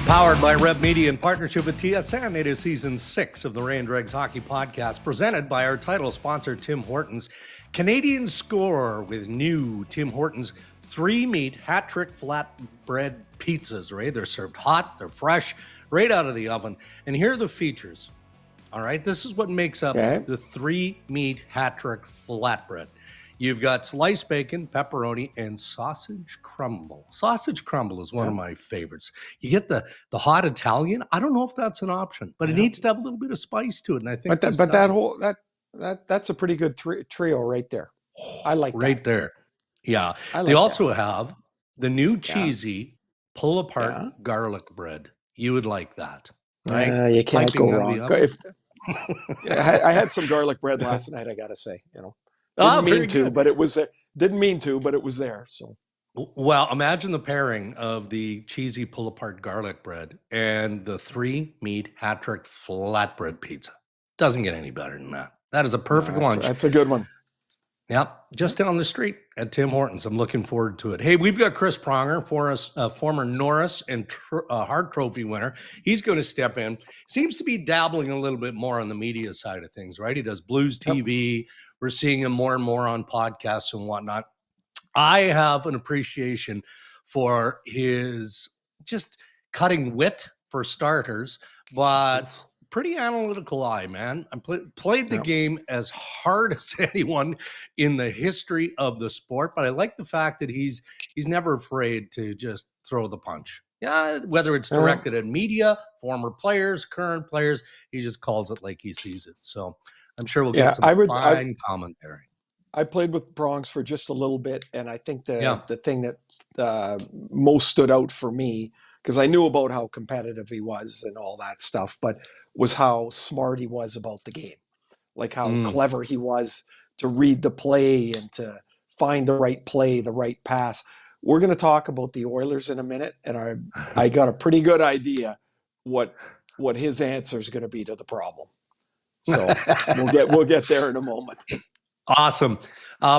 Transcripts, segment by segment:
Powered by Rev Media in partnership with TSN, it is season 6 of the Ray and Dregs Hockey Podcast, presented by our title sponsor, Tim Hortons. Canadians score with new Tim Hortons 3-meat hat-trick flatbread pizzas, right? They're served hot, they're fresh, right out of the oven. And here are the features, all right? This is what makes up the 3-meat hat-trick flatbread. You've got sliced bacon, pepperoni, and sausage crumble. Sausage crumble is one of my favorites. You get the hot Italian. I don't know if that's an option, but it needs to have a little bit of spice to it. And I think, that's a pretty good trio right there. I like right that. there. Yeah. Like they also have the new cheesy pull apart garlic bread. You would like that, right? You can't go wrong. I had some garlic bread last night. I got to say, Didn't mean to, but it was there. So, well, imagine the pairing of the cheesy pull-apart garlic bread and the 3-meat hat-trick flatbread pizza. Doesn't get any better than that. That is a perfect lunch. That's a good one. Yep, just down the street at Tim Hortons. I'm looking forward to it. Hey, we've got Chris Pronger, former Norris and Hart Trophy winner. He's going to step in. Seems to be dabbling a little bit more on the media side of things, right? He does Blues TV. Yep. We're seeing him more and more on podcasts and whatnot. I have an appreciation for his just cutting wit, for starters, but pretty analytical eye, man. I played the game as hard as anyone in the history of the sport, but I like the fact that he's never afraid to just throw the punch. Yeah, whether it's directed at media, former players, current players, he just calls it like he sees it. So I'm sure we'll get some fine commentary. I played with Prongs for just a little bit, and I think the thing that most stood out for me, because I knew about how competitive he was and all that stuff, but was how smart he was about the game. Like how clever he was to read the play and to find the right play, the right pass. We're going to talk about the Oilers in a minute, and I got a pretty good idea what his answer is going to be to the problem. So we'll get there in a moment. Awesome.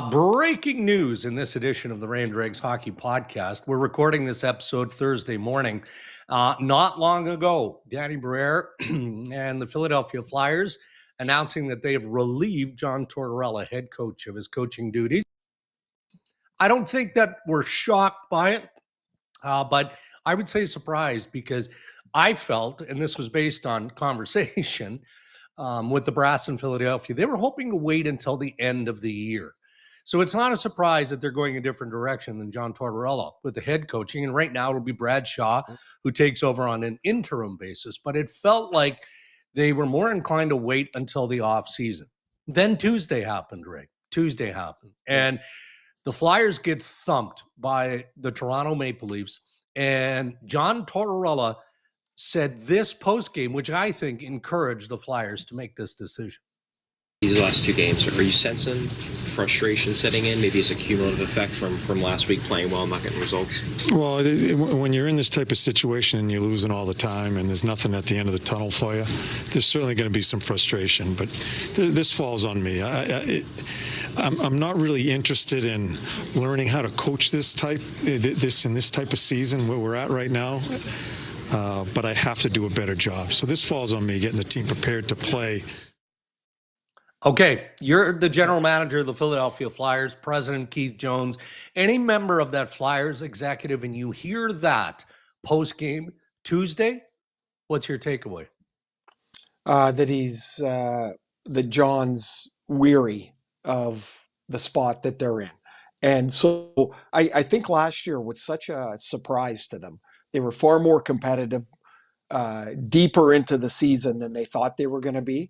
Breaking news in this edition of the Ray and Dregs Hockey Podcast. We're recording this episode Thursday morning. Not long ago, Danny Briere and the Philadelphia Flyers announcing that they have relieved John Tortorella, head coach, of his coaching duties. I don't think that we're shocked by it, but I would say surprised, because I felt, and this was based on conversation with the brass in Philadelphia, they were hoping to wait until the end of the year. So it's not a surprise that they're going a different direction than John Tortorella with the head coaching. And right now it'll be Brad Shaw, who takes over on an interim basis. But it felt like they were more inclined to wait until the off season. Then Tuesday happened, Ray. Tuesday happened. And the Flyers get thumped by the Toronto Maple Leafs. And John Tortorella said this post-game, which I think encouraged the Flyers to make this decision. These last two games, are you sensing frustration setting in? Maybe it's a cumulative effect from last week playing well and not getting results? Well, when you're in this type of situation and you're losing all the time and there's nothing at the end of the tunnel for you, there's certainly going to be some frustration. But this falls on me. I'm not really interested in learning how to coach this type of season where we're at right now. But I have to do a better job. So this falls on me, getting the team prepared to play. Okay, you're the general manager of the Philadelphia Flyers, President Keith Jones. Any member of that Flyers executive, and you hear that post-game Tuesday, what's your takeaway? That John's weary of the spot that they're in. And so I think last year was such a surprise to them. They were far more competitive, deeper into the season than they thought they were going to be.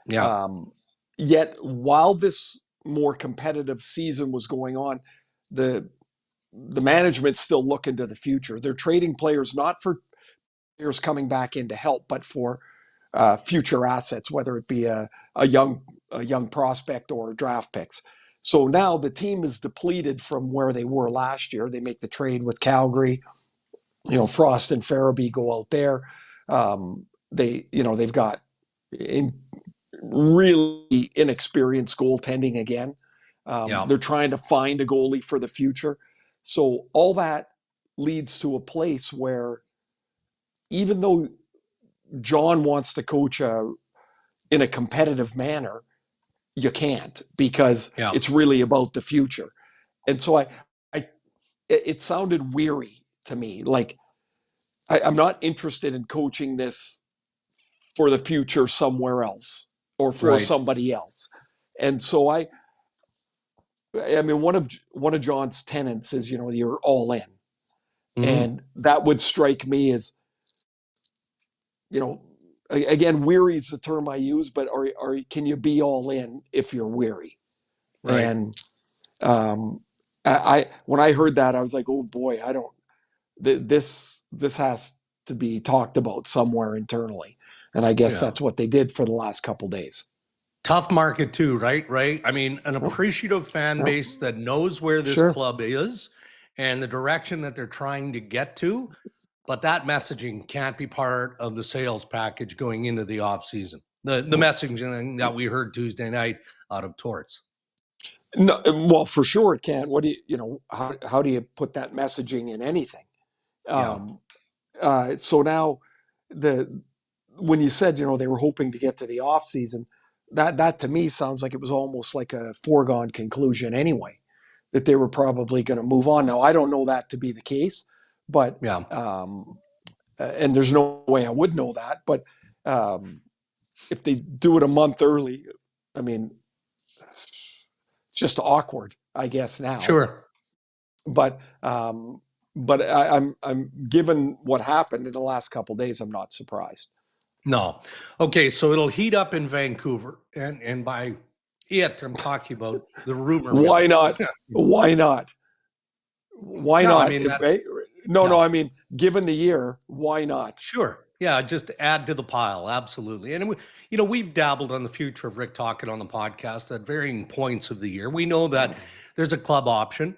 Yeah. Yet, while this more competitive season was going on, the management's still looking to the future. They're trading players not for players coming back in to help, but for future assets, whether it be a young prospect or draft picks. So now the team is depleted from where they were last year. They make the trade with Calgary. Frost and Farabee go out there. They've got really inexperienced goaltending again. They're trying to find a goalie for the future. So all that leads to a place where even though John wants to coach in a competitive manner, you can't, because it's really about the future. And so it sounded weary to me. Like, I'm not interested in coaching this for the future somewhere else or for somebody else. And so I mean, one of John's tenets is, you're all in. And that would strike me as, again, weary is the term I use, but can you be all in if you're weary? Right. And when I heard that, I was like, oh boy, this has to be talked about somewhere internally. And I guess that's what they did for the last couple of days. Tough market too, right? I mean, an appreciative fan base that knows where this club is and the direction that they're trying to get to, but that messaging can't be part of the sales package going into the offseason. The messaging that we heard Tuesday night out of Torts. No, well, for sure it can't. What do how do you put that messaging in anything? So now when you said, they were hoping to get to the off season, that to me sounds like it was almost like a foregone conclusion anyway, that they were probably going to move on. Now, I don't know that to be the case, but and there's no way I would know that, but if they do it a month early, I mean, it's just awkward, I guess now. Sure. But I'm given what happened in the last couple of days, I'm not surprised. No. Okay, so it'll heat up in Vancouver, and by it, I'm talking about the rumor. Why not? Why not? Why not? I mean, no. I mean, given the year, why not? Sure. Yeah, just add to the pile. Absolutely. And we've dabbled on the future of Rick Tocchet on the podcast at varying points of the year. We know that there's a club option.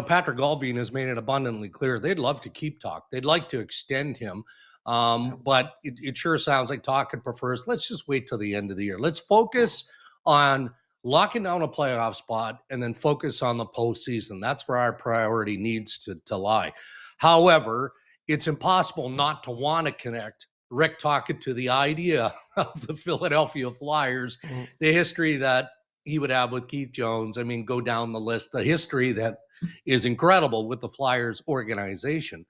Patrick Galvin has made it abundantly clear they'd love to keep Tocchet. They'd like to extend him. But it sure sounds like Tocchet prefers, let's just wait till the end of the year. Let's focus on locking down a playoff spot and then focus on the postseason. That's where our priority needs to lie. However, it's impossible not to want to connect Rick Tocchet to the idea of the Philadelphia Flyers, the history that he would have with Keith Jones. I mean, go down the list, the history that is incredible with the Flyers organization.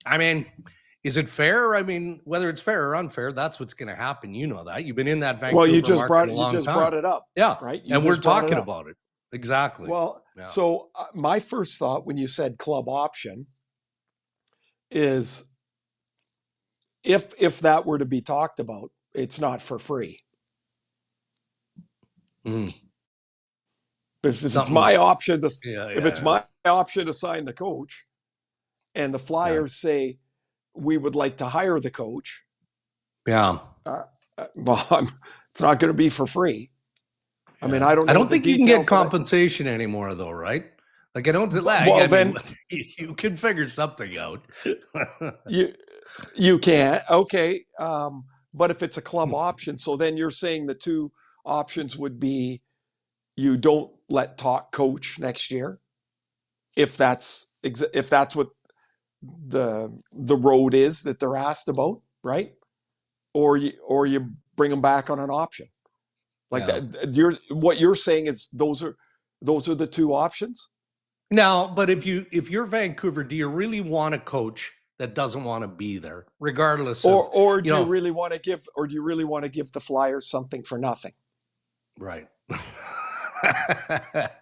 I mean, is it fair? I mean, whether it's fair or unfair, that's what's going to happen. You know that. You've been in that Vancouver market a long time. You just brought it up. Yeah. Right. And we're talking about it. Exactly. Well, so my first thought when you said club option is if that were to be talked about, it's not for free. If it's my option my option to sign the coach, and the Flyers say we would like to hire the coach, well, it's not going to be for free. I mean, I don't think you can get compensation anymore, though, right? Like, I don't. Then you can figure something out. you can, okay, but if it's a club option, so then you're saying the two options would be you don't let Tocchet coach next year, if that's what the road is that they're asked about, right? Or you bring them back on an option like that. What you're saying is those are the two options. Now, but if you're Vancouver, do you really want a coach that doesn't want to be there, regardless of, or do you really want to give the Flyers something for nothing? Right.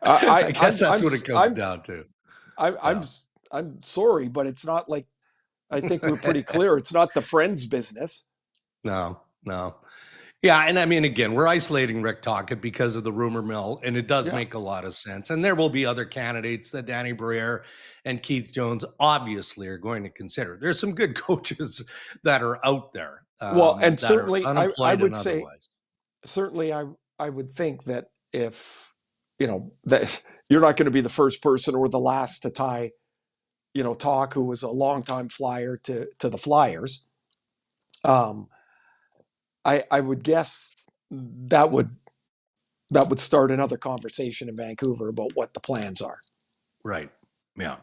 I guess that's what it comes down to. I'm sorry, but it's not like, I think we're pretty clear. It's not the Friends business. No. Yeah, and I mean, again, we're isolating Rick Tocchet because of the rumor mill, and it does make a lot of sense. And there will be other candidates that Danny Briere and Keith Jones obviously are going to consider. There's some good coaches that are out there. And certainly, I would say, certainly, I would think that if that you're not going to be the first person or the last to tie, Tocchet, who was a longtime Flyer, to the Flyers. I would guess that would start another conversation in Vancouver about what the plans are. Right. Yeah.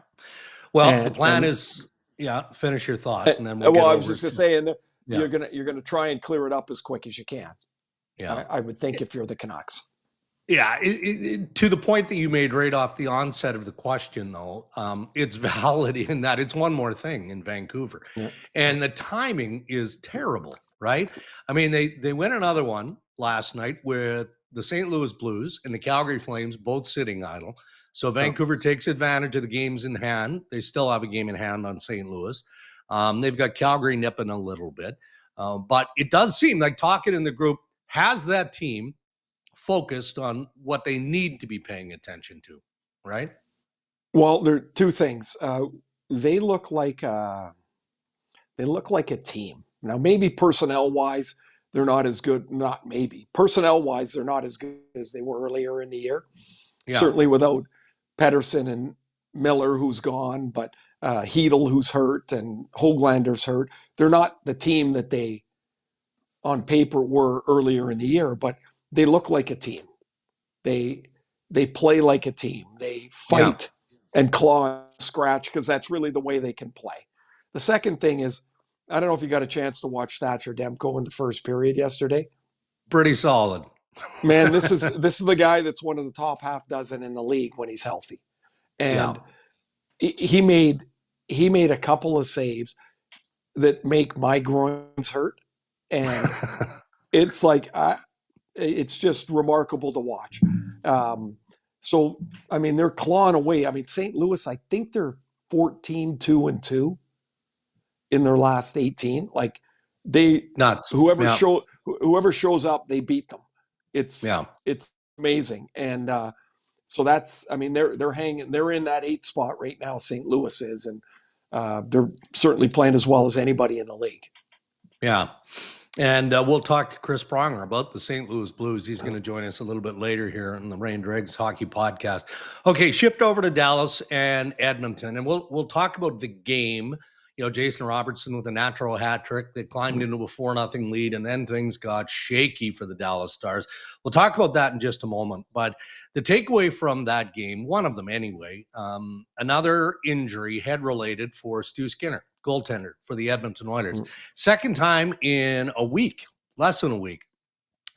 Well, the plan is Yeah, finish your thought, and then Well, I was just going to say, and Yeah. you're gonna try and clear it up as quick as you can. Yeah. I would think if you're the Canucks. Yeah, to the point that you made right off the onset of the question, though, it's valid in that it's one more thing in Vancouver, Yeah. and the timing is terrible, right? I mean, they win another one last night with the St. Louis Blues and the Calgary Flames both sitting idle. So Vancouver takes advantage of the games in hand. They still have a game in hand on St. Louis. They've got Calgary nipping a little bit, but it does seem like Tocchet in the group has that team focused on what they need to be paying attention to, right? Well, there are two things. They look like a team. Now, maybe personnel-wise, they're not as good. Not maybe. Personnel-wise, they're not as good as they were earlier in the year. Yeah. Certainly without Pettersson and Miller, who's gone, but Hedel, who's hurt, and Höglander's hurt. They're not the team that they, on paper, were earlier in the year, but they look like a team. They play like a team. They fight and claw and scratch because that's really the way they can play. The second thing is, I don't know if you got a chance to watch Thatcher Demko in the first period yesterday. Pretty solid. Man, this is the guy that's one of the top half dozen in the league when he's healthy. And he made a couple of saves that make my groins hurt. And it's like it's just remarkable to watch. So, I mean, they're clawing away. I mean, St. Louis, I think they're 14-2-2 in their last 18. Like nuts. Whoever shows up, they beat them. It's amazing. And so that's, I mean, they're in that 8th spot right now, St. Louis is, and they're certainly playing as well as anybody in the league. Yeah. And we'll talk to Chris Pronger about the St. Louis Blues. He's going to join us a little bit later here in the Rain Dregs Hockey Podcast. Okay, shift over to Dallas and Edmonton, and we'll talk about the game. You know, Jason Robertson with a natural hat trick that climbed into a 4-0 lead, and then things got shaky for the Dallas Stars. We'll talk about that in just a moment. But the takeaway from that game, one of them anyway, another injury, head-related for Stu Skinner, goaltender for the Edmonton Oilers. Second time in a week, less than a week,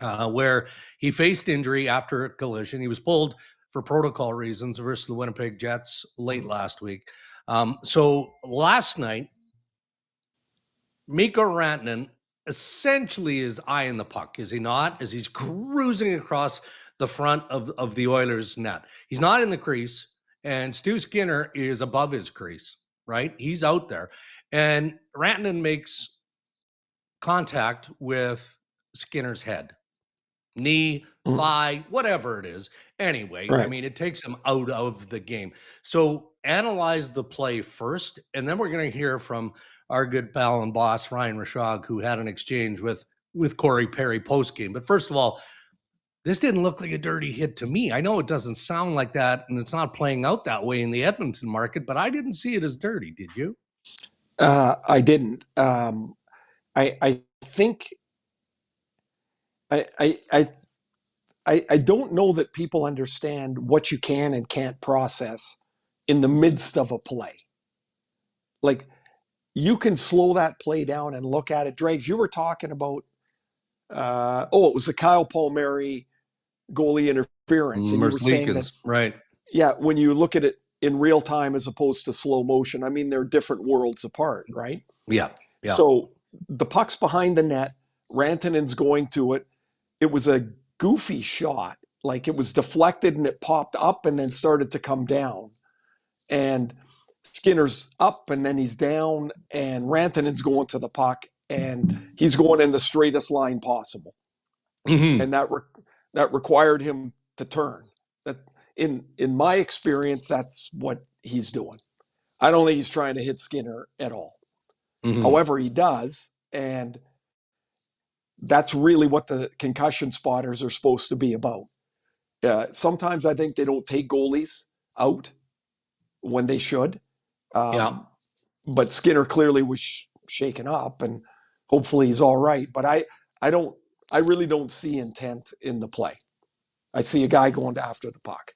where he faced injury after a collision. He was pulled for protocol reasons versus the Winnipeg Jets late last week. So last night, Mikko Rantanen essentially is eyeing the puck, is he not? As he's cruising across the front of the Oilers' net. He's not in the crease, and Stu Skinner is above his crease, right? He's out there. And Rantanen makes contact with Skinner's head. Knee, thigh, whatever it is. Anyway, Right. I mean, it takes him out of the game. So analyze the play first, and then we're going to hear from our good pal and boss, Ryan Rishaug, who had an exchange with Corey Perry post-game. But first of all, this didn't look like a dirty hit to me. I know it doesn't sound like that, and it's not playing out that way in the Edmonton market, but I didn't see it as dirty. Did you? I didn't. I think I don't know that people understand what you can and can't process in the midst of a play. Like, you can slow that play down and look at it. Dregs, you were talking about, it was a Kyle Palmieri goalie interference. And you were saying that, right. Yeah, when you look at it in real time as opposed to slow motion, I mean, they're different worlds apart, right? Yeah. So the puck's behind the net. Rantanen's going to it. It was a goofy shot. Like, it was deflected and it popped up and then started to come down. And Skinner's up and then he's down, and Rantanen's going to the puck and he's going in the straightest line possible. Mm-hmm. And that required him to turn. That in my experience, that's what he's doing. I don't think he's trying to hit Skinner at all. Mm-hmm. However, he does, and that's really what the concussion spotters are supposed to be about. Sometimes I think they don't take goalies out when they should. But Skinner clearly was shaken up, and hopefully he's all right. But I really don't see intent in the play. I see a guy going after the puck.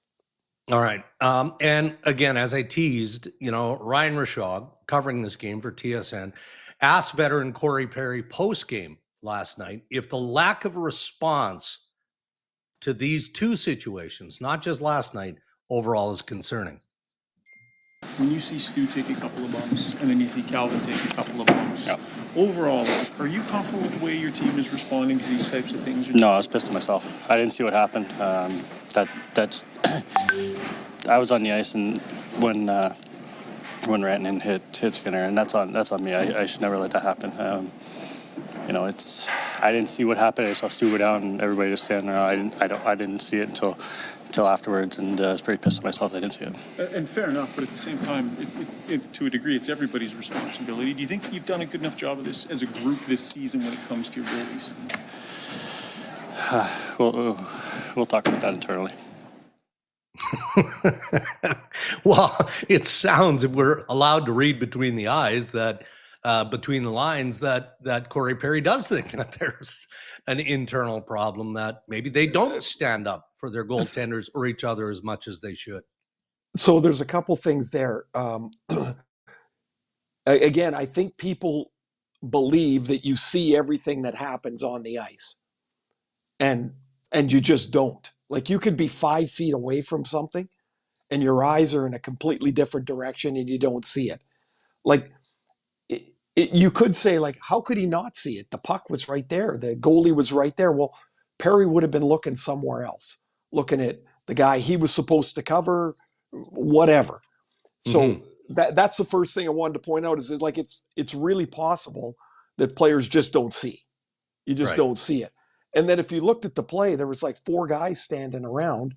All right. And again, as I teased, Ryan Rishaug, covering this game for TSN, asked veteran Corey Perry post-game last night if the lack of a response to these two situations, not just last night, overall is concerning. When you see Stu take a couple of bumps and then you see Calvin take a couple of bumps, overall, are you comfortable with the way your team is responding to these types of things? No, I was pissed at myself. I didn't see what happened. That's I was on the ice and when Rantanen hit Skinner, and that's on me. I should never let that happen. I didn't see what happened. I saw Stu go down and everybody just standing around. I didn't see it until afterwards, and I was pretty pissed at myself. I didn't see it. And fair enough, but at the same time, to a degree, it's everybody's responsibility. Do you think you've done a good enough job of this as a group this season when it comes to your goalies? We'll talk about that internally. Well, it sounds, if we're allowed to read between the eyes, that between the lines, that Corey Perry does think that there's an internal problem, that maybe they don't stand up for their goaltenders or each other as much as they should. So there's a couple things there. Again, I think people believe that you see everything that happens on the ice, and you just don't. Like, you could be 5 feet away from something and your eyes are in a completely different direction and you don't see it. Like, you could say, like, how could he not see it? The puck was right there. The goalie was right there. Well, Perry would have been looking somewhere else, looking at the guy he was supposed to cover, whatever. So that's the first thing I wanted to point out, is that, like, it's really possible that players just don't see. You just don't see it. And then if you looked at the play, there was like 4 guys standing around.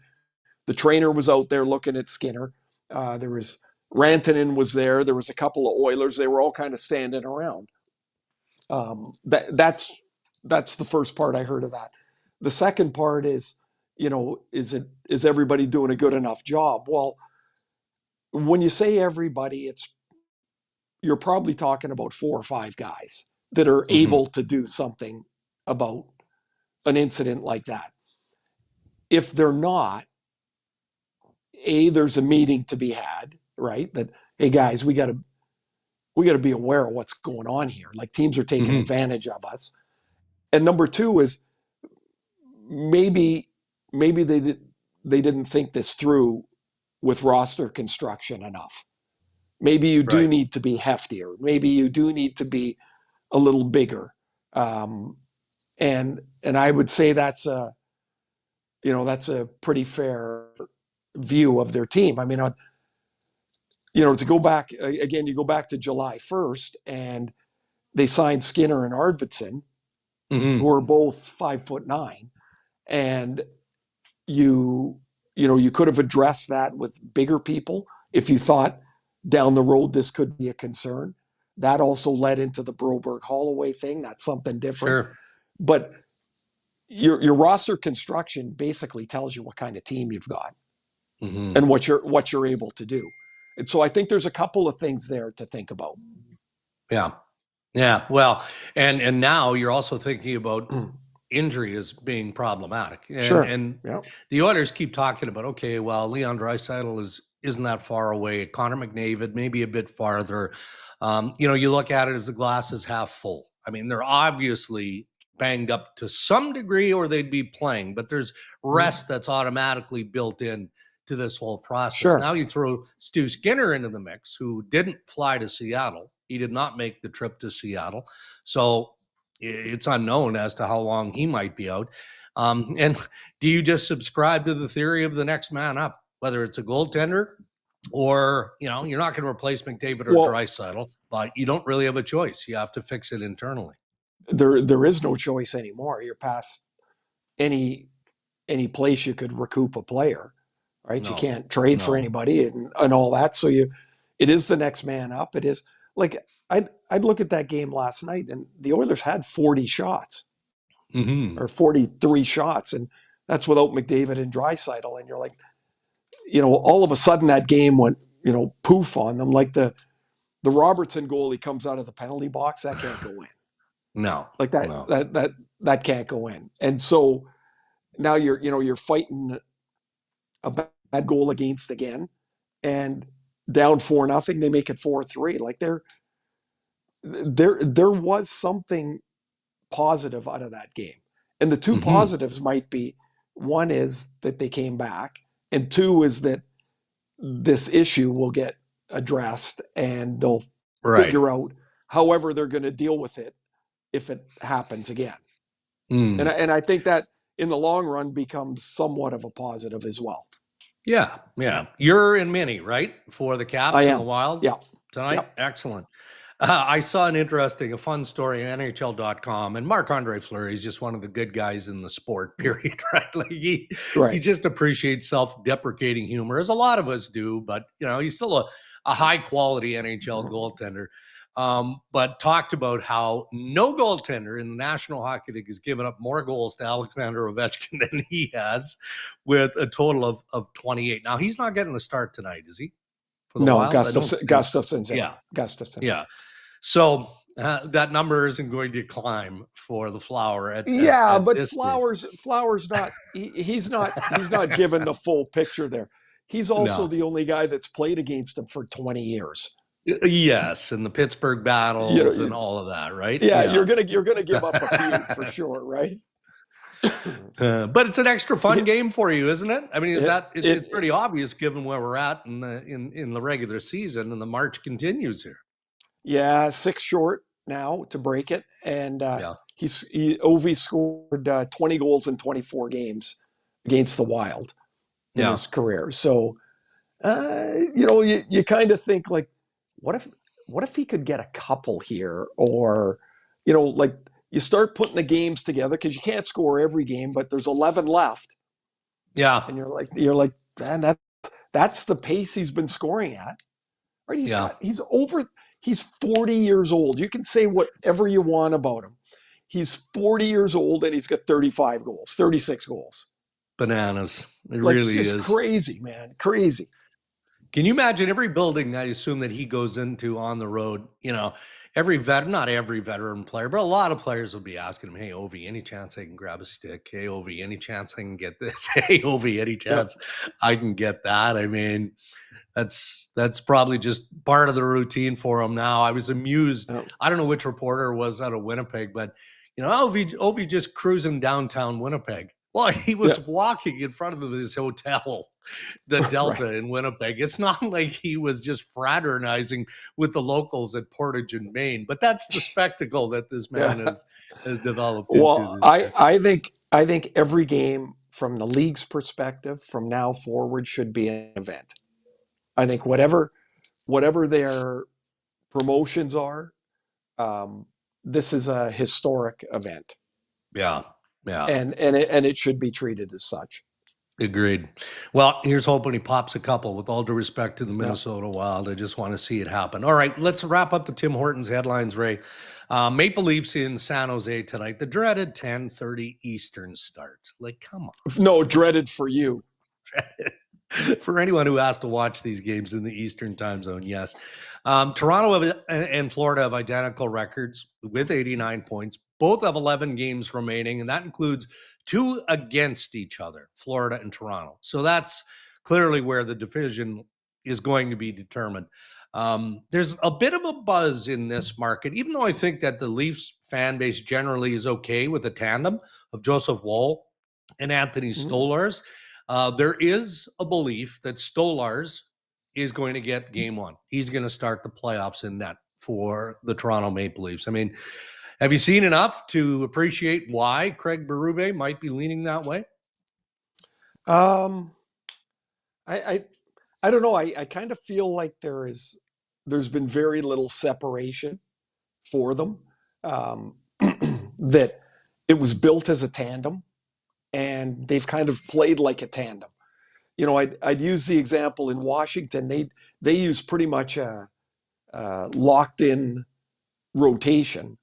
The trainer was out there looking at Skinner. There was Rantanen was there. There was a couple of Oilers. They were all kind of standing around. That's the first part I heard of that. The second part is, is everybody doing a good enough job? Well, when you say everybody, you're probably talking about 4 or 5 guys that are able to do something about an incident like that. If they're not, there's a meeting to be had, right? That, hey guys, we got to be aware of what's going on here. Like, teams are taking advantage of us. And number 2 is maybe they didn't think this through with roster construction enough. Maybe you do need to be heftier. Maybe you do need to be a little bigger. And I would say that's a pretty fair view of their team. I mean, to go back again, you go back to July 1st, and they signed Skinner and Arvidsson, who are both 5'9", and you could have addressed that with bigger people if you thought down the road this could be a concern. That also led into the Broberg-Holloway thing. That's something different. Sure. But your roster construction basically tells you what kind of team you've got and what you're able to do. And so I think there's a couple of things there to think about. Yeah. Yeah. Well, and now you're also thinking about injury as being problematic. And the Oilers keep talking about, okay, well, Leon Draisaitl isn't that far away. Connor McDavid maybe a bit farther. You look at it as the glass is half full. I mean, they're obviously banged up to some degree or they'd be playing, but there's rest that's automatically built in to this whole process. Sure. Now you throw Stu Skinner into the mix, who didn't fly to Seattle. He did not make the trip to Seattle. So it's unknown as to how long he might be out. And do you just subscribe to the theory of the next man up, whether it's a goaltender or, you're not going to replace McDavid or Draisaitl, but you don't really have a choice. You have to fix it internally. There is no choice anymore. You're past any place you could recoup a player, right? No, you can't trade for anybody and all that. So it is the next man up. It is like, I'd look at that game last night, and the Oilers had 40 shots or 43 shots, and that's without McDavid and Draisaitl. And you're like, all of a sudden that game went, poof on them. Like the Robertson goal, he comes out of the penalty box, that can't go in. No, like that can't go in. And so now you're fighting a goal against again, and down 4-0, they make it 4-3. Like there was something positive out of that game. And the two positives might be, one is that they came back, and two is that this issue will get addressed and they'll figure out however they're going to deal with it if it happens again. And I think that in the long run becomes somewhat of a positive as well. Yeah. You're in mini, right? For the Caps and the Wild tonight? Yep. Excellent. I saw a fun story on NHL.com, and Marc-Andre Fleury is just one of the good guys in the sport, period, right? Like he just appreciates self-deprecating humor, as a lot of us do, but he's still a high-quality NHL goaltender. But talked about how no goaltender in the National Hockey League has given up more goals to Alexander Ovechkin than he has, with a total of 28. Now, he's not getting the start tonight, is he? For the Wild? Gustafson's in. Yeah. Gustafson. Yeah. So that number isn't going to climb for the Flower. But Flower's not. He's not given the full picture there. He's also the only guy that's played against him for 20 years. Yes, and the Pittsburgh battles and all of that, right? Yeah, you're gonna give up a few for sure, right? But it's an extra fun game for you, isn't it? I mean, it's pretty obvious given where we're at in the regular season, and the march continues here. Yeah, 6 short now to break it, and Ovi scored 20 goals in 24 games against the Wild in his career. So, you kind of think like, what if he could get a couple here, or like you start putting the games together because you can't score every game, but there's 11 left. Yeah, and you're like, man, that's the pace he's been scoring at. Right? He's 40 years old. You can say whatever you want about him. He's 40 years old and he's got 35 goals, 36 goals. Bananas. It really is crazy, man. Crazy. Can you imagine every building I assume that he goes into on the road, not every veteran player, but a lot of players will be asking him, hey, Ovi, any chance I can grab a stick? Hey, Ovi, any chance I can get this? Hey, Ovi, any chance I can get that? I mean, that's probably just part of the routine for him now. I was amused. I don't know which reporter was out of Winnipeg, but Ovi just cruising downtown Winnipeg. Well, he was walking in front of his hotel, the Delta in Winnipeg. It's not like he was just fraternizing with the locals at Portage and Maine, but that's the spectacle that this man has developed. Well, I think every game from the league's perspective from now forward should be an event. I think whatever their promotions are, this is a historic event. Yeah. And it should be treated as such. Agreed. Well, here's hoping he pops a couple. With all due respect to the Minnesota Wild, I just want to see it happen. All right, let's wrap up the Tim Hortons headlines, Ray. Maple Leafs in San Jose tonight. The dreaded 10:30 Eastern start. Like, come on. No, dreaded for you. For anyone who has to watch these games in the Eastern time zone, yes. Toronto and Florida have identical records with 89 points. Both have 11 games remaining, and that includes 2 against each other, Florida and Toronto. So that's clearly where the division is going to be determined. There's a bit of a buzz in this market, even though I think that the Leafs fan base generally is okay with the tandem of Joseph Woll and Anthony Stolarz. There is a belief that Stolarz is going to get game 1. He's going to start the playoffs in net for the Toronto Maple Leafs. I mean, have you seen enough to appreciate why Craig Berube might be leaning that way? I don't know. I kind of feel like there's been very little separation for them. That it was built as a tandem, and they've kind of played like a tandem. I'd use the example in Washington. They use pretty much a locked in rotation.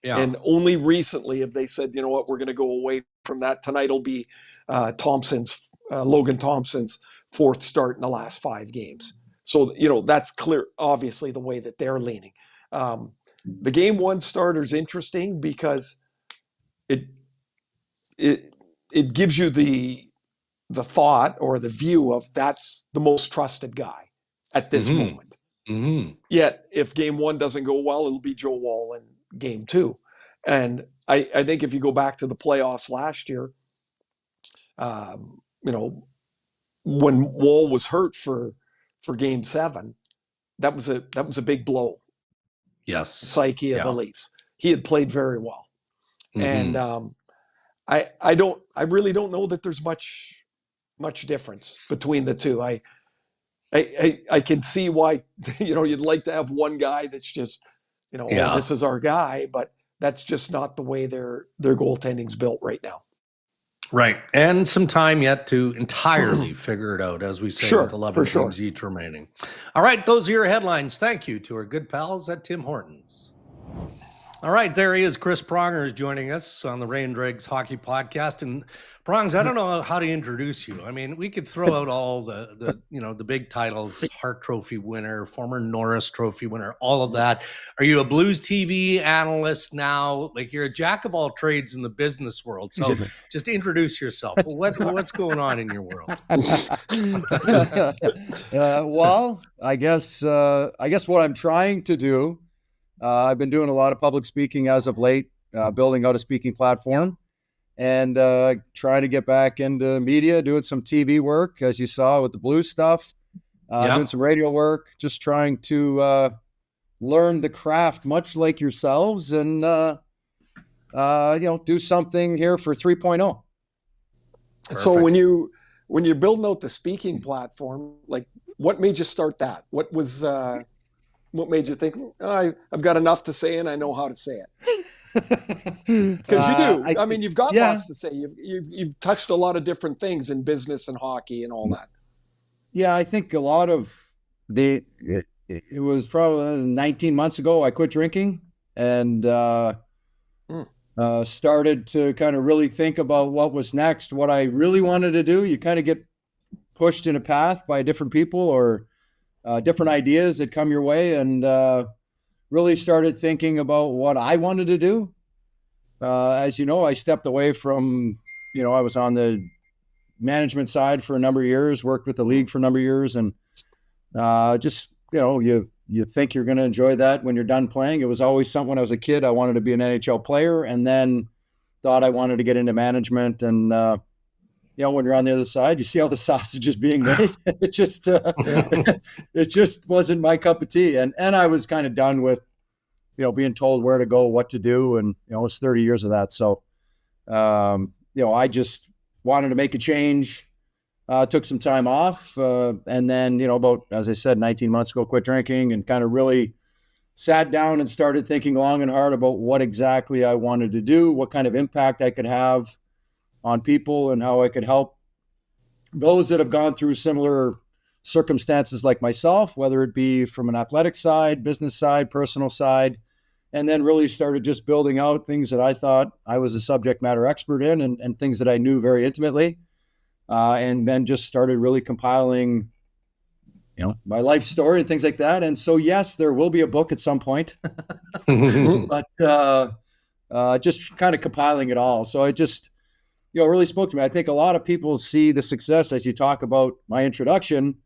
Yeah. And only recently have they said, you know what, we're going to go away from that. Tonight will be Logan Thompson's 4th start in the last 5 games. So, that's clear, obviously, the way that they're leaning. The game 1 starter is interesting because it gives you the the thought or the view of that's the most trusted guy at this moment. Yet if game one doesn't go well, it'll be Joe Woll in game two. And I think if you go back to the playoffs last year, you know, when Woll was hurt for game seven, that was a big blow. Yes. Psyche of the Leafs. He had played very well. And I really don't know that there's much difference between the two. I can see why, you know, you'd like to have one guy that's just, you know, oh, this is our guy, but that's just not the way their goaltending's built right now. Right. And some time yet to entirely figure it out, as we say, with 11 games each remaining. All right. Those are your headlines. Thank you to our good pals at Tim Hortons. All right. There he is. Chris Pronger is joining us on the Rain Dregs Hockey Podcast. And Prongs, I don't know how to introduce you. I mean, we could throw out all the you know, the big titles, Hart Trophy winner, former Norris Trophy winner, all of that. Are you a Blues TV analyst now? Like, you're a jack of all trades in the business world. So just introduce yourself. What's going on in your world? Well, I guess what I'm trying to do, I've been doing a lot of public speaking as of late, building out a speaking platform. And trying to get back into media, doing some TV work, as you saw with the Blues stuff, doing some radio work, just trying to learn the craft, much like yourselves, and you know, do something here for 3.0. So when you're building out the speaking platform, like, what made you start that? What made you think, oh, I've got enough to say and I know how to say it? Because you do. I mean, you've got lots to say. You've touched a lot of different things in business and hockey and all that. Yeah, I think a lot of it was probably 19 months ago I quit drinking and started to kind of really think about what was next, what I really wanted to do. You kind of get pushed in a path by different people or different ideas that come your way, and really started thinking about what I wanted to do. As you know, I stepped away from, you know, I was on the management side for a number of years, worked with the league for a number of years, and just, you know, you think you're going to enjoy that when you're done playing. It was always something when I was a kid. I wanted to be an NHL player, and then thought I wanted to get into management. And, you know, when you're on the other side, you see all the sausages being made. It just wasn't my cup of tea. And I was kind of done with, you know, being told where to go, what to do. And, you know, it was 30 years of that. So, you know, I just wanted to make a change, took some time off. And then, you know, about, as I said, 19 months ago, quit drinking and kind of really sat down and started thinking long and hard about what exactly I wanted to do, what kind of impact I could have on people and how I could help those that have gone through similar circumstances like myself, whether it be from an athletic side, business side, personal side, and then really started just building out things that I thought I was a subject matter expert in and things that I knew very intimately. And then just started really compiling, you know, my life story and things like that. And so, yes, there will be a book at some point, but just kind of compiling it all. So it just, you know, really spoke to me. I think a lot of people see the success as you talk about my introduction.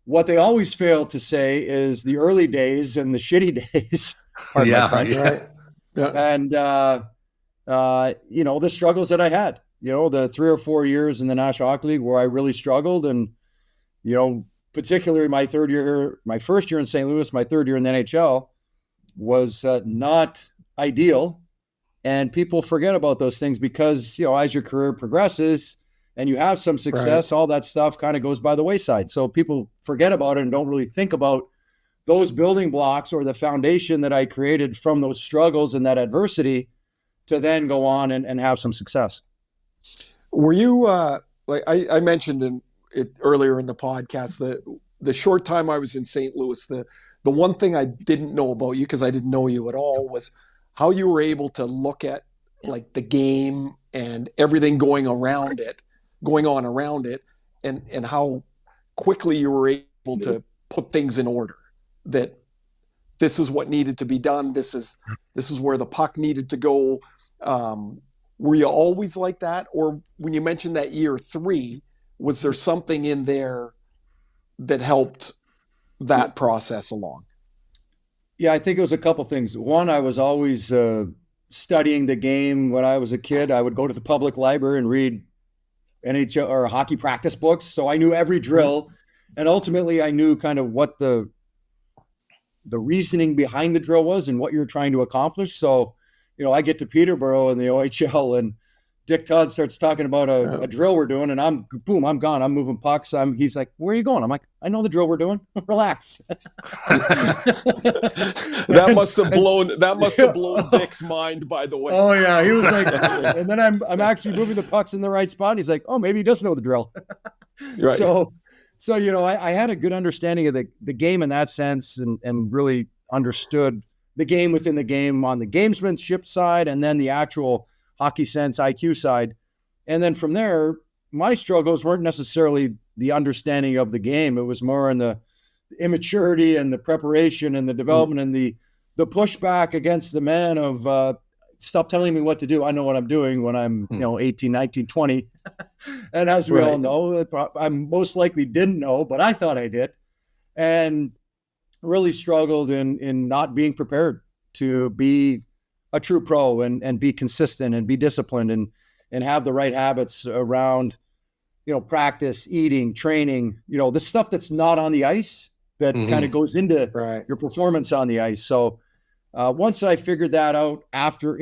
What they always fail to say is the early days and the shitty days. Pardon my French. Right. Yeah. And, you know, the struggles that I had, you know, the 3 or 4 years in the National Hockey League where I really struggled. And, you know, particularly my first year in St. Louis, my third year in the NHL was not ideal. And people forget about those things because, you know, as your career progresses and you have some success, all that stuff kind of goes by the wayside. So people forget about it and don't really think about those building blocks or the foundation that I created from those struggles and that adversity to then go on and have some success. Were you, like I mentioned it earlier in the podcast, the short time I was in St. Louis, the one thing I didn't know about you, because I didn't know you at all, was how you were able to look at like the game and everything going on around it, and how quickly you were able to put things in order. That this is what needed to be done. This is where the puck needed to go. Were you always like that, or when you mentioned that year 3, was there something in there that helped that process along? Yeah, I think it was a couple things. One, I was always studying the game when I was a kid. I would go to the public library and read NHL or hockey practice books. So I knew every drill. And ultimately, I knew kind of what the reasoning behind the drill was and what you're trying to accomplish. So, I get to Peterborough in the OHL, and Dick Todd starts talking about a drill we're doing, and I'm gone. I'm moving pucks. He's like, "Where are you going?" I'm like, "I know the drill we're doing. Relax." That must have blown Dick's mind, by the way. Oh yeah, he was like, and then I'm actually moving the pucks in the right spot. And he's like, "Oh, maybe he does know the drill." Right. So I had a good understanding of the game in that sense, and really understood the game within the game on the gamesmanship side, and then the actual hockey sense IQ side. And then from there, my struggles weren't necessarily the understanding of the game. It was more in the immaturity and the preparation and the development and the pushback against the man of stop telling me what to do. I know what I'm doing when I'm 18, 19, 20. And as we all know, I most likely didn't know, but I thought I did. And really struggled in not being prepared to be a true pro and be consistent and be disciplined and have the right habits around, practice, eating, training, the stuff that's not on the ice that kind of goes into your performance on the ice. So once I figured that out after,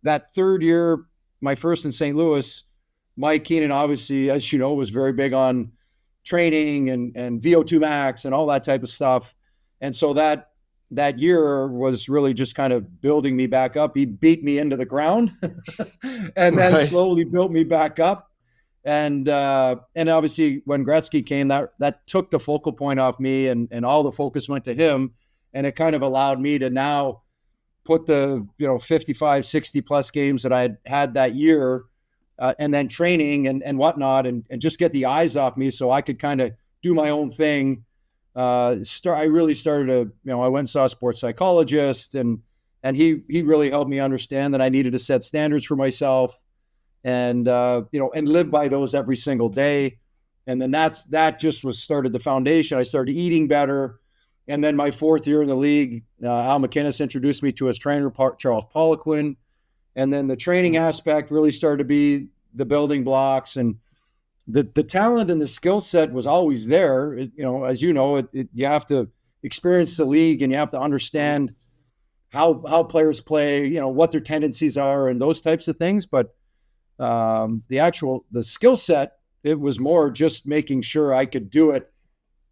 that third year, my first in St. Louis, Mike Keenan, obviously, as you know, was very big on training and VO2 max and all that type of stuff. And so that year was really just kind of building me back up. He beat me into the ground and then slowly built me back up. And obviously when Gretzky came, that took the focal point off me, and all the focus went to him. And it kind of allowed me to now put the 55, 60 plus games that I had that year, and then training and whatnot, and just get the eyes off me so I could kind of do my own thing. I really started to, I went and saw a sports psychologist, and he really helped me understand that I needed to set standards for myself and live by those every single day. And then that just started the foundation. I started eating better. And then my fourth year in the league, Al McInnes introduced me to his trainer, Charles Poliquin. And then the training aspect really started to be the building blocks, and the talent and the skill set was always there. As you know, you have to experience the league, and you have to understand how players play, what their tendencies are and those types of things. But the skill set, it was more just making sure I could do it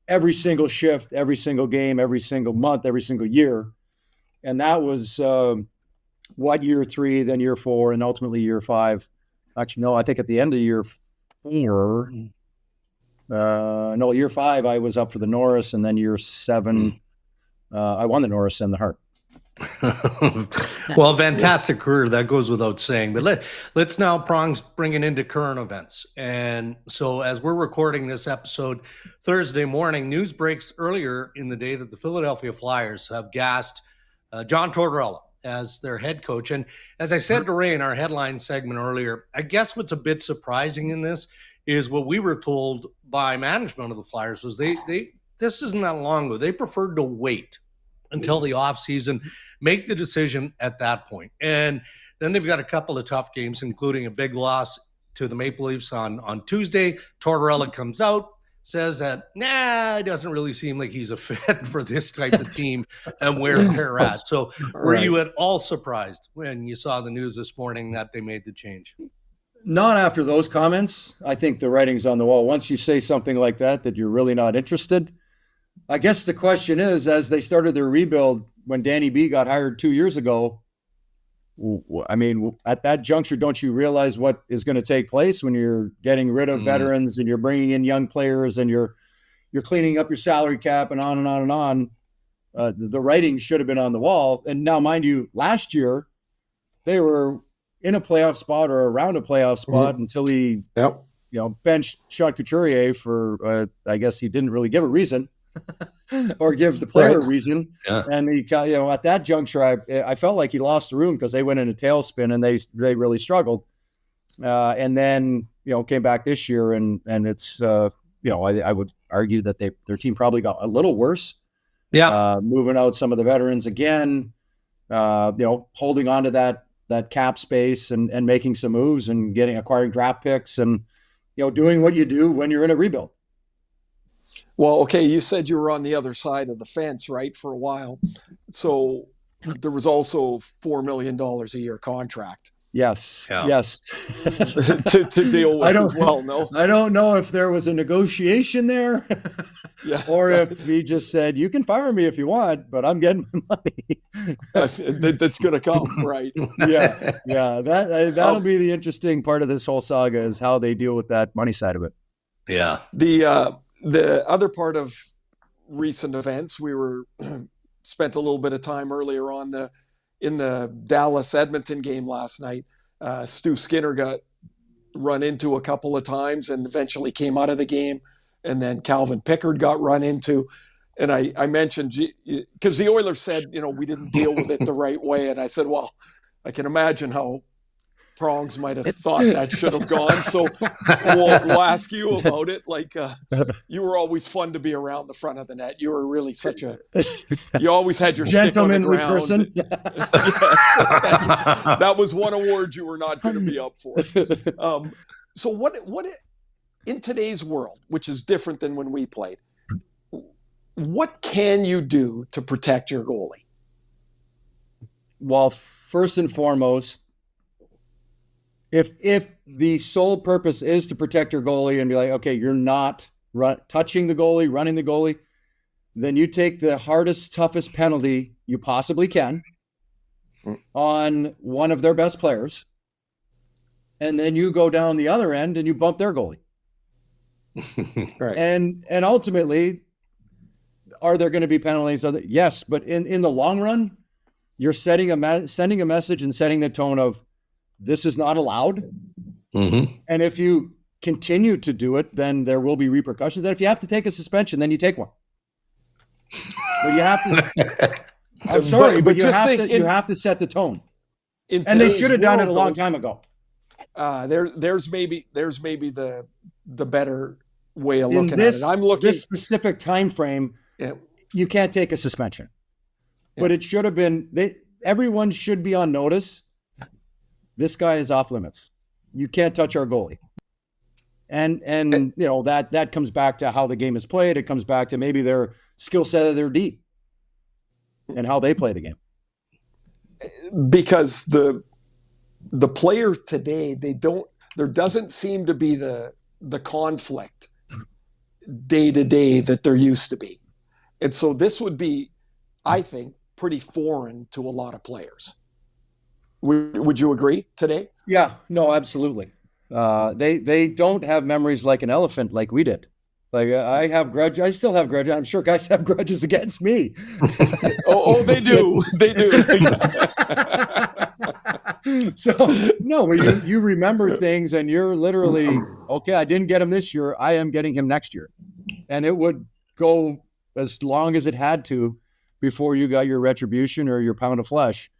every single shift, every single game, every single month, every single year. And that was year 3, then year 4, and ultimately year 5. Actually, no, I think at the end of year 4, year 5, I was up for the Norris, and then year 7, I won the Norris and the Hart. Well, fantastic career. That goes without saying. But let's now, Prongs, bring it into current events. And so as we're recording this episode Thursday morning, news breaks earlier in the day that the Philadelphia Flyers have gassed John Tortorella as their head coach. And as I said to Ray in our headline segment earlier, I guess what's a bit surprising in this is what we were told by management of the Flyers was this isn't that long ago. They preferred to wait until the offseason, make the decision at that point. And then they've got a couple of tough games, including a big loss to the Maple Leafs on Tuesday. Tortorella comes out, says that, it doesn't really seem like he's a fit for this type of team and where they're at. So were you at all surprised when you saw the news this morning that they made the change? Not after those comments. I think the writing's on the wall. Once you say something like that you're really not interested, I guess the question is, as they started their rebuild, when Danny B got hired 2 years ago, I mean, at that juncture, don't you realize what is going to take place when you're getting rid of veterans and you're bringing in young players and you're cleaning up your salary cap and on and on and on? The writing should have been on the wall. And now, mind you, last year they were in a playoff spot or around a playoff spot until he, benched Sean Couturier for, I guess he didn't really give a reason. or give the player a reason. Yeah. And he, at that juncture, I felt like he lost the room because they went in a tailspin and they really struggled. And then, came back this year, and it's I would argue that their team probably got a little worse. Yeah. Moving out some of the veterans again, holding on to that cap space and making some moves and acquiring draft picks and doing what you do when you're in a rebuild. Well, okay, you said you were on the other side of the fence, right, for a while. So there was also $4 million a year contract. Yes, yeah. Yes. to deal with as well, no? I don't know if there was a negotiation there Yeah. or if he just said, you can fire me if you want, but I'm getting my money. That's going to come, right? Yeah. That'll be the interesting part of this whole saga is how they deal with that money side of it. Yeah. The other part of recent events, we were spent a little bit of time earlier on in the Dallas-Edmonton game last night. Stu Skinner got run into a couple of times and eventually came out of the game. And then Calvin Pickard got run into. And I mentioned, because the Oilers said, we didn't deal with it the right way. And I said, well, I can imagine how Prongs might have thought that should have gone. So we'll ask you about it. Like, you were always fun to be around the front of the net. You were really you always had your stick on the ground. Person. Yes, that was one award you were not going to be up for. So what in today's world, which is different than when we played, what can you do to protect your goalie? Well, first and foremost, if the sole purpose is to protect your goalie and be like, okay, you're not touching the goalie, running the goalie, then you take the hardest, toughest penalty you possibly can on one of their best players, and then you go down the other end and you bump their goalie. Right. And ultimately, are there going to be penalties? Yes, but in the long run, you're sending a message and setting the tone of, this is not allowed. Mm-hmm. And if you continue to do it, then there will be repercussions. And if you have to take a suspension, then you take one. But you have to. I'm sorry, but you have to set the tone. And they should have done it a long time ago. There's maybe the better way of looking at it. I'm looking this specific time frame. Yeah. You can't take a suspension, but it should have been. Everyone should be on notice. This guy is off limits. You can't touch our goalie. And that comes back to how the game is played. It comes back to maybe their skill set of their D and how they play the game. Because the players today, there doesn't seem to be the conflict day to day that there used to be. And so this would be, I think, pretty foreign to a lot of players. Would you agree today? Yeah, no, absolutely. They don't have memories like an elephant like we did. Like I have grudges. I still have grudges. I'm sure guys have grudges against me. oh, they do. They do. So no, you remember things and you're literally, okay, I didn't get him this year. I am getting him next year. And it would go as long as it had to before you got your retribution or your pound of flesh.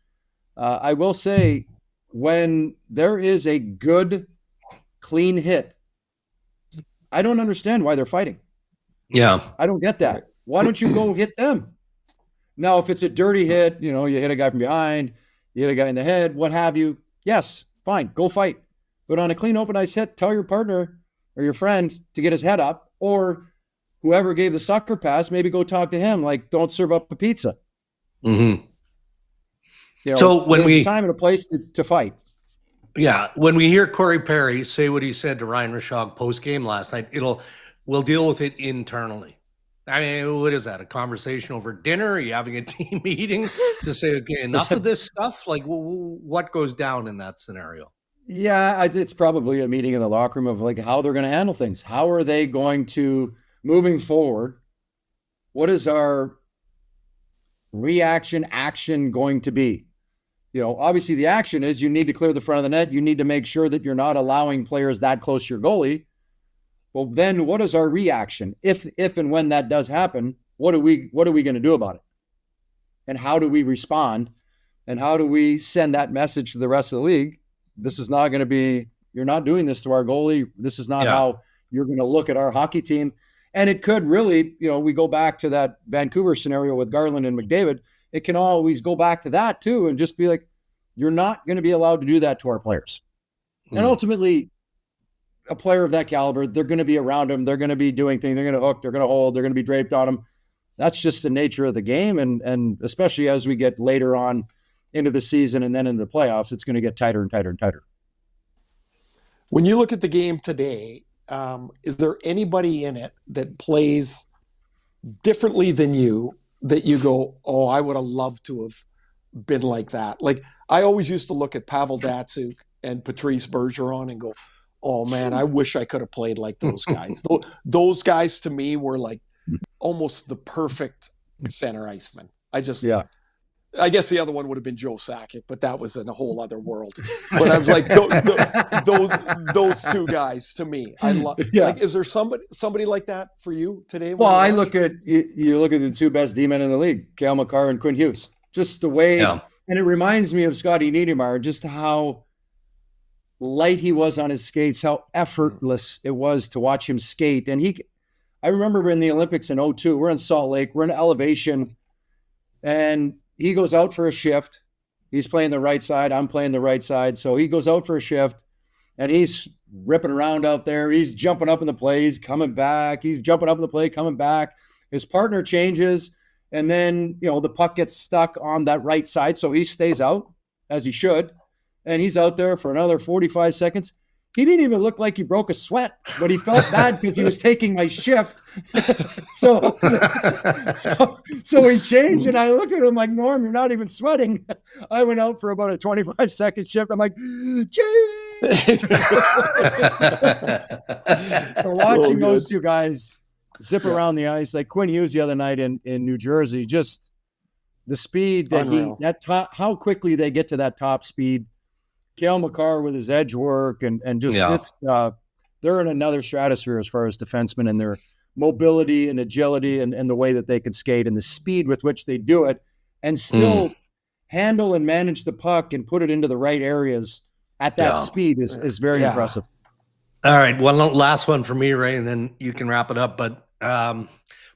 I will say, when there is a good, clean hit, I don't understand why they're fighting. Yeah. I don't get that. Why don't you go hit them? Now, if it's a dirty hit, you hit a guy from behind, you hit a guy in the head, what have you, yes, fine, go fight. But on a clean, open ice hit, tell your partner or your friend to get his head up, or whoever gave the sucker pass, maybe go talk to him, like, don't serve up a pizza. Mm-hmm. So when there's a time and a place to fight. Yeah, when we hear Corey Perry say what he said to Ryan Rishaug post-game last night, we'll deal with it internally. I mean, what is that? A conversation over dinner? Are you having a team meeting to say, okay, enough of this stuff? Like, what goes down in that scenario? Yeah, it's probably a meeting in the locker room of like how they're going to handle things. How are they going to, moving forward, what is our action going to be? Obviously the action is you need to clear the front of the net. You need to make sure that you're not allowing players that close to your goalie. Well, then what is our reaction? If and when that does happen, what are we going to do about it? And how do we respond? And how do we send that message to the rest of the league? This is not going to be You're not doing this to our goalie. This is not Yeah. how you're going to look at our hockey team. And it could really, we go back to that Vancouver scenario with Garland and McDavid. It can always go back to that too and just be like, you're not going to be allowed to do that to our players. And ultimately, a player of that caliber, they're going to be around him. They're going to be doing things. They're going to hook. They're going to hold. They're going to be draped on him. That's just the nature of the game. And especially as we get later on into the season and then into the playoffs, it's going to get tighter and tighter and tighter. When you look at the game today, is there anybody in it that plays differently than you that you go, oh, I would have loved to have been like that? Like, I always used to look at Pavel Datsyuk and Patrice Bergeron and go, oh man, I wish I could have played like those guys. Those guys to me were like almost the perfect center iceman. I guess the other one would have been Joe Sakic, but that was in a whole other world. But I was like, those two guys to me, I love. Yeah. Like, is there somebody like that for you today? Well, I look at you look at the two best D-men in the league, Cale Makar and Quinn Hughes. Just the way, and it reminds me of Scotty Niedermayer, just how light he was on his skates, how effortless it was to watch him skate. And I remember in the Olympics in 2002, we're in Salt Lake, we're in elevation, and he goes out for a shift. He's playing the right side. I'm playing the right side. So he goes out for a shift, and he's ripping around out there. He's jumping up in the play. He's coming back. He's jumping up in the play, coming back. His partner changes, and then, the puck gets stuck on that right side. So he stays out, as he should, and he's out there for another 45 seconds. He didn't even look like he broke a sweat, but he felt bad because he was taking my shift. so he changed, and I looked at him like, Norm, you're not even sweating. I went out for about a 25-second shift. I'm like, change. So watching those two guys zip around the ice, like Quinn Hughes the other night in New Jersey, just the speed that how quickly they get to that top speed. Cale Makar with his edge work and just they're in another stratosphere as far as defensemen and their mobility and agility and the way that they can skate and the speed with which they do it and still handle and manage the puck and put it into the right areas at that speed is very impressive. All right, one last one for me, Ray, and then you can wrap it up. But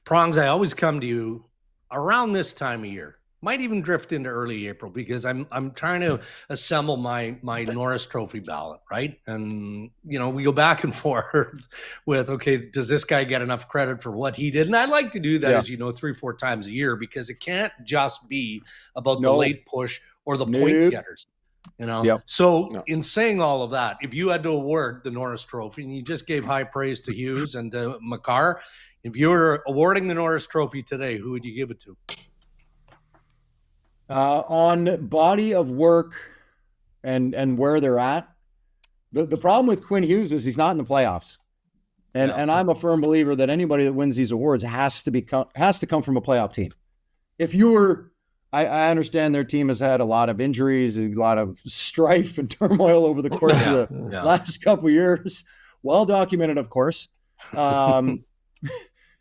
Prongs, I always come to you around this time of year. Might even drift into early April because I'm trying to assemble my Norris Trophy ballot, right? And we go back and forth with, okay, does this guy get enough credit for what he did? And I like to do that, as 3-4 times a year, because it can't just be about the late push or the point getters. So in saying all of that, if you had to award the Norris Trophy, and you just gave high praise to Hughes and to Makar, if you were awarding the Norris Trophy today, who would you give it to? On body of work and where they're at, the problem with Quinn Hughes is he's not in the playoffs, and I'm a firm believer that anybody that wins these awards has to come from a playoff team. If you were, I understand their team has had a lot of injuries, a lot of strife and turmoil over the course of the last couple of years, well documented, of course.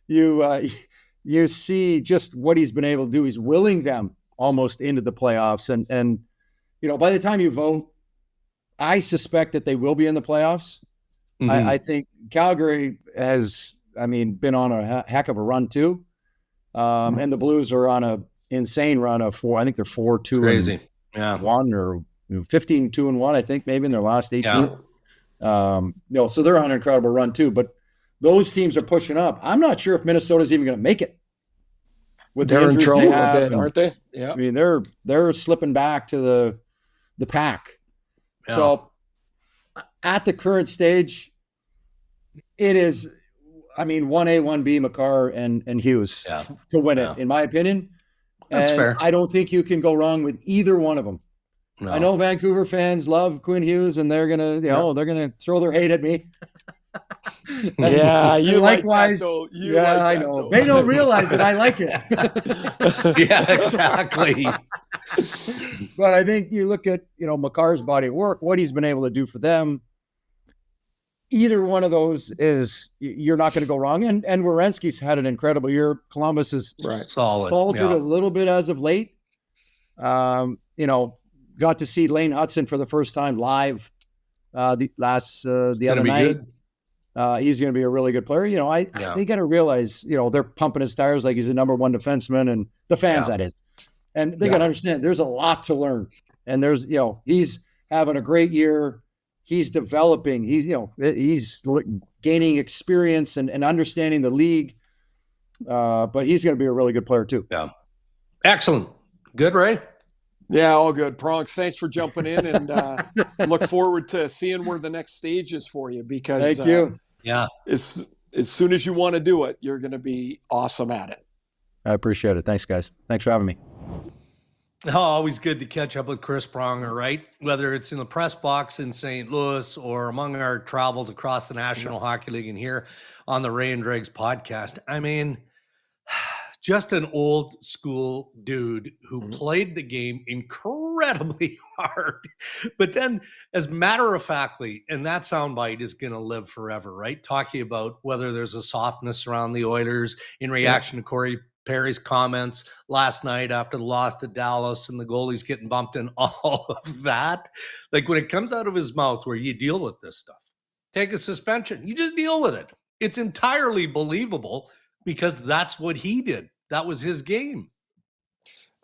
You see just what he's been able to do. He's willing them almost into the playoffs. And by the time you vote, I suspect that they will be in the playoffs. Mm-hmm. I think Calgary has, been on a heck of a run too. And the Blues are on a insane run of 4. I think they're 4-2 crazy. One or 15-2-1, I think, maybe in their last 18. So they're on an incredible run too, but those teams are pushing up. I'm not sure if Minnesota's even going to make it. They're in trouble a bit, aren't they? Yeah. They're slipping back to the pack. Yeah. So at the current stage, it is, 1A, 1B, Makar and Hughes to win it, in my opinion. That's fair. I don't think you can go wrong with either one of them. No. I know Vancouver fans love Quinn Hughes, and they're gonna, they're gonna throw their hate at me. Yeah, you likewise. Like I know. They don't realize that I like it. Yeah, exactly. But I think you look at Makar's body of work, what he's been able to do for them. Either one of those you're not going to go wrong. And Werenski's had an incredible year. Columbus is solid. Faltered a little bit as of late. Got to see Lane Hudson for the first time live the other night. He's going to be a really good player. They got to realize, they're pumping his tires like he's a number one defenseman, and the fans, that is. And they got to understand there's a lot to learn. And there's, he's having a great year. He's developing. He's gaining experience and understanding the league. But he's going to be a really good player too. Yeah. Excellent. Good, Ray? Yeah, all good. Prongs, thanks for jumping in, and look forward to seeing where the next stage is for you, because thank you. Yeah. As soon as you want to do it, you're going to be awesome at it. I appreciate it. Thanks, guys. Thanks for having me. Oh, always good to catch up with Chris Pronger, right? Whether it's in the press box in St. Louis or among our travels across the National Hockey League and here on the Ray and Dregs podcast. I mean, just an old school dude who played the game incredibly hard. But then, as matter of factly, and that soundbite is going to live forever, right? Talking about whether there's a softness around the Oilers in reaction to Corey Perry's comments last night after the loss to Dallas and the goalies getting bumped and all of that. Like, when it comes out of his mouth where you deal with this stuff, take a suspension, you just deal with it. It's entirely believable because that's what he did. That was his game.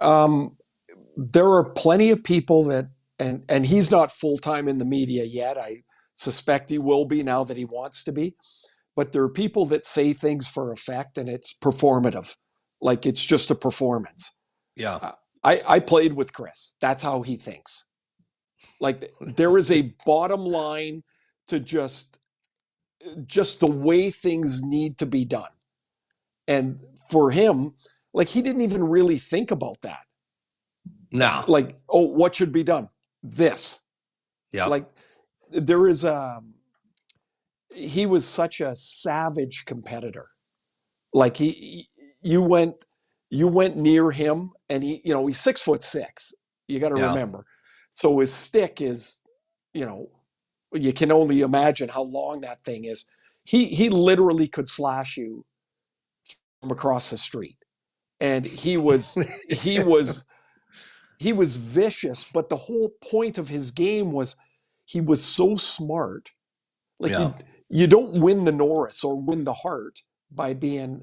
There are plenty of people that, and he's not full-time in the media yet. I suspect he will be now that he wants to be. But there are people that say things for effect, and it's performative. Like, it's just a performance. Yeah. I played with Chris. That's how he thinks. Like, there is a bottom line to just the way things need to be done. And for him, like, he didn't even really think about that. No. Like, oh, what should be done? This. Yeah. Like, there is he was such a savage competitor. Like, you went near him, and he's 6'6". You got to remember. So his stick is, you can only imagine how long that thing is. He literally could slash you from across the street. And he was vicious, but the whole point of his game was he was so smart. Like, you don't win the Norris or win the Hart by being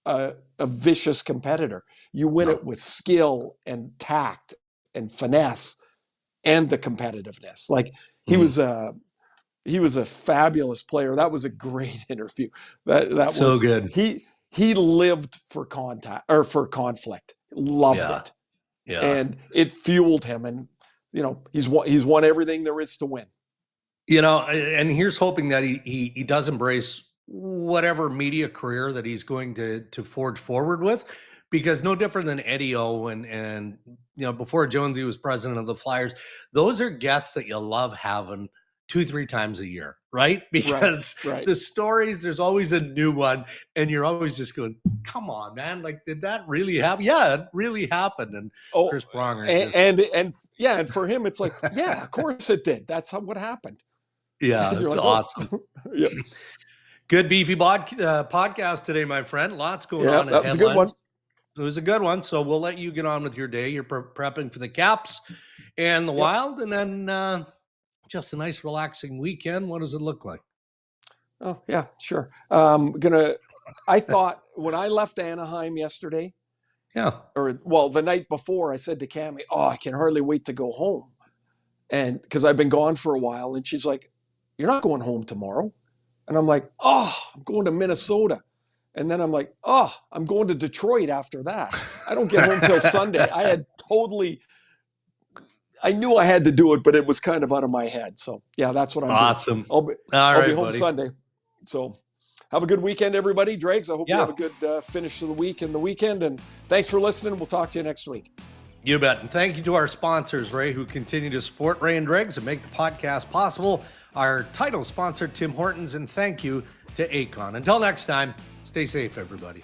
a vicious competitor. You win it with skill and tact and finesse and the competitiveness. Like, he was a fabulous player. That was a great interview. That so was good. He lived for contact or for conflict. Loved it. Yeah. And it fueled him. And, he's won everything there is to win. And here's hoping that he does embrace whatever media career that he's going to forge forward with, because no different than Eddie O and before Jonesy was president of the Flyers, those are guests that you love having 2-3 times a year, right? Because the stories, there's always a new one, and you're always just going, come on, man, like, did that really happen? Yeah, it really happened. And Chris Pronger and for him, it's like, yeah, of course it did. That's what happened. Yeah, it's like, awesome. Yeah. Good beefy podcast today, my friend. Lots going on. That was a good one. It was a good one. So we'll let you get on with your day. You're prepping for the Caps and the Wild, and then just a nice relaxing weekend. What does it look like? Oh, yeah, sure. I thought when I left Anaheim yesterday, the night before, I said to Cammie, I can hardly wait to go home. And because I've been gone for a while, and she's like, you're not going home tomorrow. And I'm like, I'm going to Minnesota. And then I'm like, I'm going to Detroit after that. I don't get home till Sunday. I knew I had to do it, but it was kind of out of my head. So, yeah, that's what I'm doing. I'll be home buddy. Sunday. So, have a good weekend, everybody. Dregs, I hope you have a good finish to the week and the weekend. And thanks for listening. We'll talk to you next week. You bet. And thank you to our sponsors, Ray, who continue to support Ray and Dregs and make the podcast possible. Our title sponsor, Tim Hortons, and thank you to Acon. Until next time, stay safe, everybody.